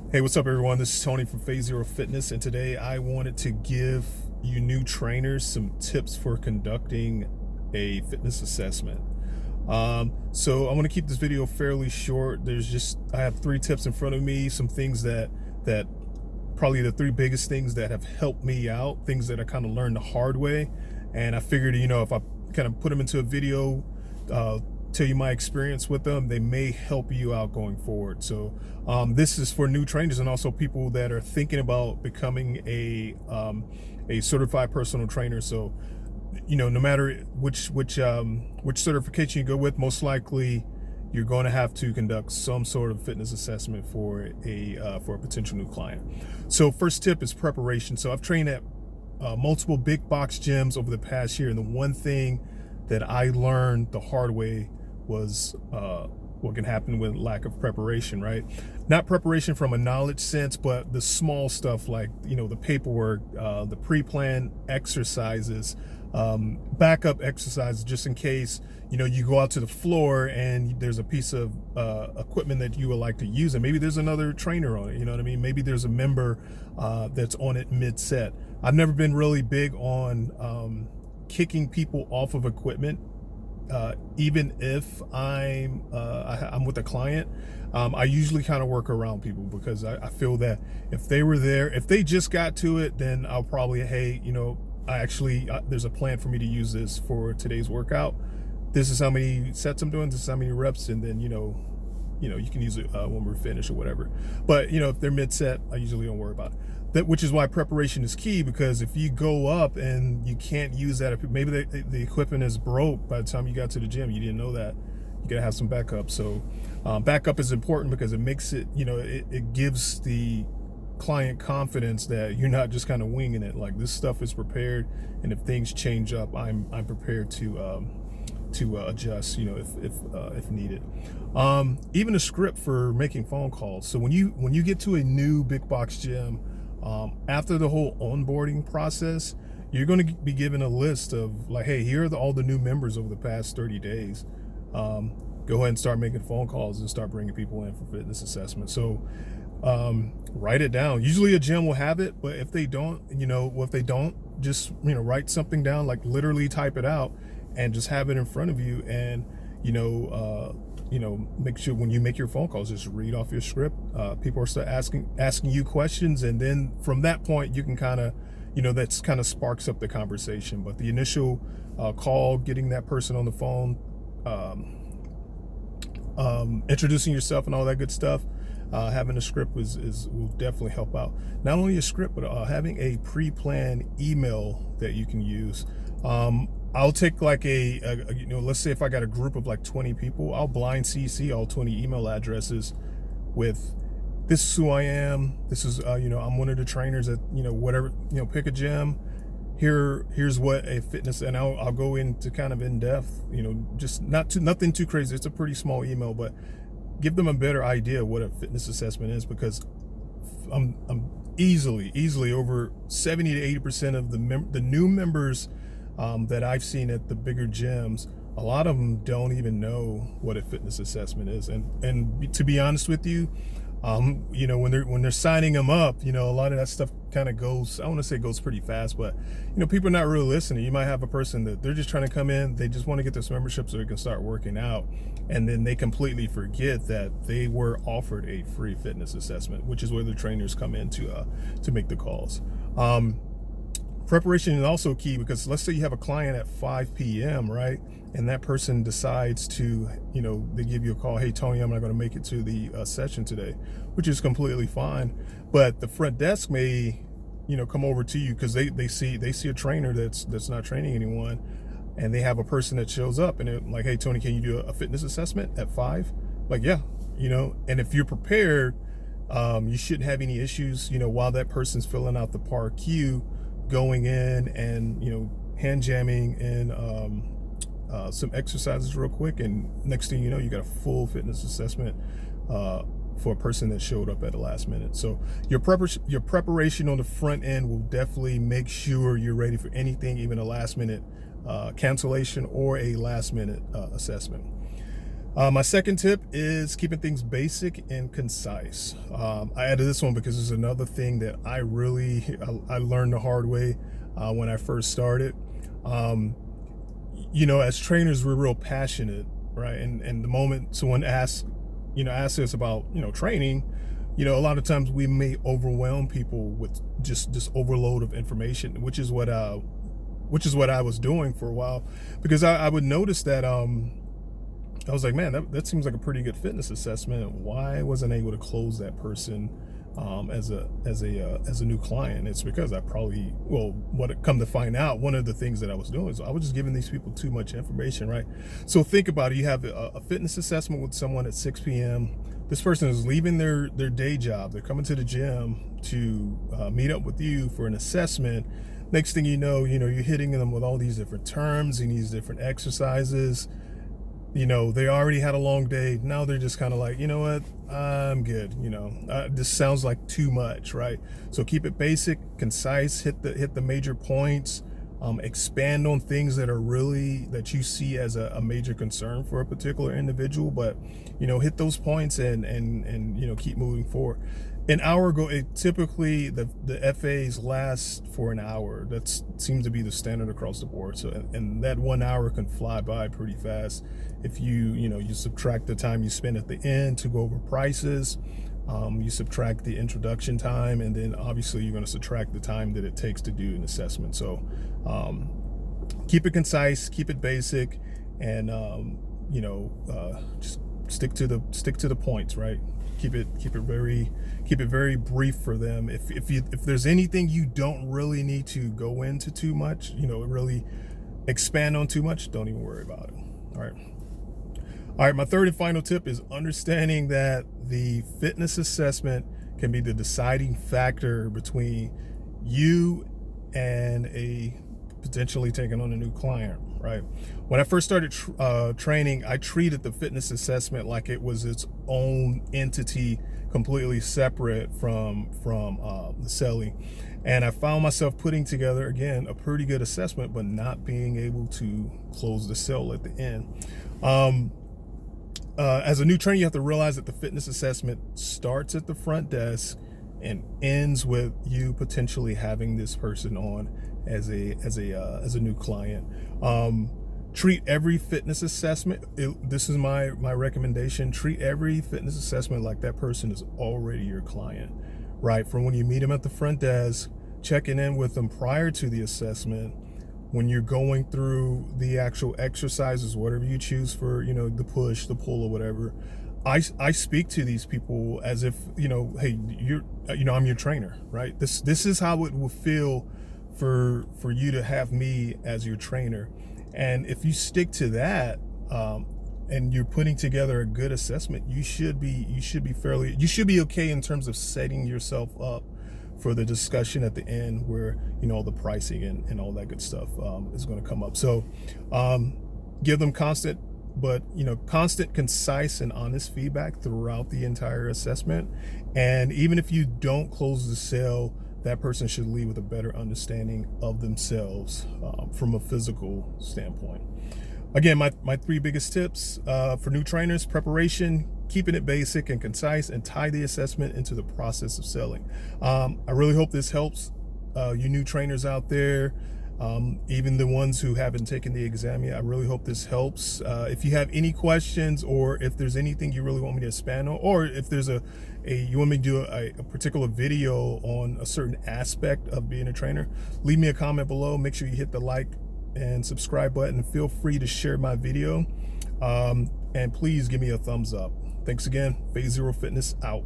Hey, what's up, everyone? This is Tony from PhaseZero Fitness, and today I wanted to give you new trainers some tips for conducting a fitness assessment. So I'm going to keep this video fairly short. I have 3 tips in front of me, some things that probably the 3 biggest things that have helped me out, things that I kind of learned the hard way, and I figured, if I kind of put them into a video, tell you my experience with them, they may help you out going forward. So this is for new trainers and also people that are thinking about becoming a certified personal trainer. So no matter which certification you go with, most likely you're going to have to conduct some sort of fitness assessment for a potential new client. So first tip is preparation. So I've trained at multiple big box gyms over the past year, and the one thing that I learned the hard way was what can happen with lack of preparation, right? Not preparation from a knowledge sense, but the small stuff like, the paperwork, the pre-planned exercises, backup exercises, just in case, you go out to the floor and there's a piece of equipment that you would like to use, and maybe there's another trainer on it, you know what I mean? Maybe there's a member that's on it mid-set. I've never been really big on kicking people off of equipment. Even if I'm with a client, I usually kind of work around people, because I feel that if they were there, if they just got to it, then I'll probably, hey, there's a plan for me to use this for today's workout. This is how many sets I'm doing, this is how many reps, and then you can use it when we're finished or whatever. But if they're mid-set, I usually don't worry about it. Which is why preparation is key, because if you go up and you can't use that, maybe the equipment is broke by the time you got to the gym, you didn't know that, you gotta have some backup. So backup is important because it makes it, it gives the client confidence that you're not just kind of winging it. Like, this stuff is prepared, and if things change up, I'm prepared to adjust, if needed. Even a script for making phone calls. So when you get to a new big box gym, after the whole onboarding process, you're going to be given a list of, like, hey, here are all the new members over the past 30 days. Go ahead and start making phone calls and start bringing people in for fitness assessment. So write it down. Usually a gym will have it, but if they don't, just write something down, like literally type it out and just have it in front of you. And make sure when you make your phone calls, just read off your script. People are start asking you questions, and then from that point you can kind of, that's kind of sparks up the conversation. But the initial call, getting that person on the phone, introducing yourself and all that good stuff, having a script will definitely help out. Not only a script, but having a pre-planned email that you can use. I'll take like let's say if I got a group of like 20 people, I'll blind CC all 20 email addresses with, this is who I am, this is I'm one of the trainers at whatever, pick a gym, here's what a fitness, and I'll go into kind of in depth, just nothing too crazy. It's a pretty small email, but give them a better idea of what a fitness assessment is, because I'm easily over 70 to 80% of the new members that I've seen at the bigger gyms, a lot of them don't even know what a fitness assessment is. And to be honest with you, when they're signing them up, a lot of that stuff kind of goes, I want to say goes pretty fast, but people are not really listening. You might have a person that they're just trying to come in, they just want to get this membership so they can start working out, and then they completely forget that they were offered a free fitness assessment, which is where the trainers come in to make the calls. Preparation is also key, because let's say you have a client at 5 p.m., right? And that person decides to, they give you a call, hey, Tony, I'm not going to make it to the session today, which is completely fine. But the front desk may, come over to you because they see a trainer that's not training anyone, and they have a person that shows up and they're like, hey, Tony, can you do a fitness assessment at 5? Like, yeah, and if you're prepared, you shouldn't have any issues, while that person's filling out the par queue, going in and hand jamming and some exercises real quick, and next thing you know, you got a full fitness assessment for a person that showed up at the last minute. So your preparation on the front end will definitely make sure you're ready for anything, even a last minute cancellation or a last minute assessment. My second tip is keeping things basic and concise. I added this one because it's another thing that I learned the hard way when I first started. Um, as trainers, we're real passionate, right? And the moment someone asks us about training, a lot of times we may overwhelm people with just this overload of information, which is what I was doing for a while, because I would notice that I was like, man, that seems like a pretty good fitness assessment. Why wasn't I able to close that person as a new client? It's because what it come to find out, one of the things that I was doing is I was just giving these people too much information, right? So think about it. You have a fitness assessment with someone at 6 p.m. This person is leaving their day job. They're coming to the gym to meet up with you for an assessment. Next thing you know, you're hitting them with all these different terms and these different exercises. They already had a long day. Now they're just kind of like, you know what, I'm good. This sounds like too much, right? So keep it basic, concise, hit the major points, expand on things that you see as a major concern for a particular individual, but, hit those points and keep moving forward. An hour ago, typically the FAs last for an hour. That seems to be the standard across the board. So, and that 1 hour can fly by pretty fast if you subtract the time you spend at the end to go over prices. You subtract the introduction time, and then obviously you're going to subtract the time that it takes to do an assessment. So keep it concise, keep it basic, and just stick to the points, right? Keep it very brief for them. If there's anything you don't really need to go into too much, really expand on too much, don't even worry about it. All right, my third and final tip is understanding that the fitness assessment can be the deciding factor between you and a potentially taking on a new client, right? When I first started training, I treated the fitness assessment like it was its own entity, completely separate from the selling. And I found myself putting together, again, a pretty good assessment, but not being able to close the sale at the end. As a new trainer, you have to realize that the fitness assessment starts at the front desk and ends with you potentially having this person on as a new client. Treat every fitness assessment. This is my recommendation. Treat every fitness assessment like that person is already your client, right? From when you meet them at the front desk, checking in with them prior to the assessment, when you're going through the actual exercises, whatever you choose for, the push, the pull, or whatever. I speak to these people as if, hey, I'm your trainer, right? This is how it will feel for you to have me as your trainer. And if you stick to that, and you're putting together a good assessment, you should be okay in terms of setting yourself up for the discussion at the end where, the pricing and all that good stuff is going to come up. So give them constant, concise and honest feedback throughout the entire assessment. And even if you don't close the sale, that person should leave with a better understanding of themselves from a physical standpoint. Again, my three biggest tips for new trainers: preparation, keeping it basic and concise, and tie the assessment into the process of selling. I really hope this helps you new trainers out there, even the ones who haven't taken the exam yet. I really hope this helps. If you have any questions, or if there's anything you really want me to expand on, or if there's you want me to do a particular video on a certain aspect of being a trainer, leave me a comment below. Make sure you hit the like and subscribe button. Feel free to share my video, and please give me a thumbs up. Thanks again. PhaseZero Fitness out.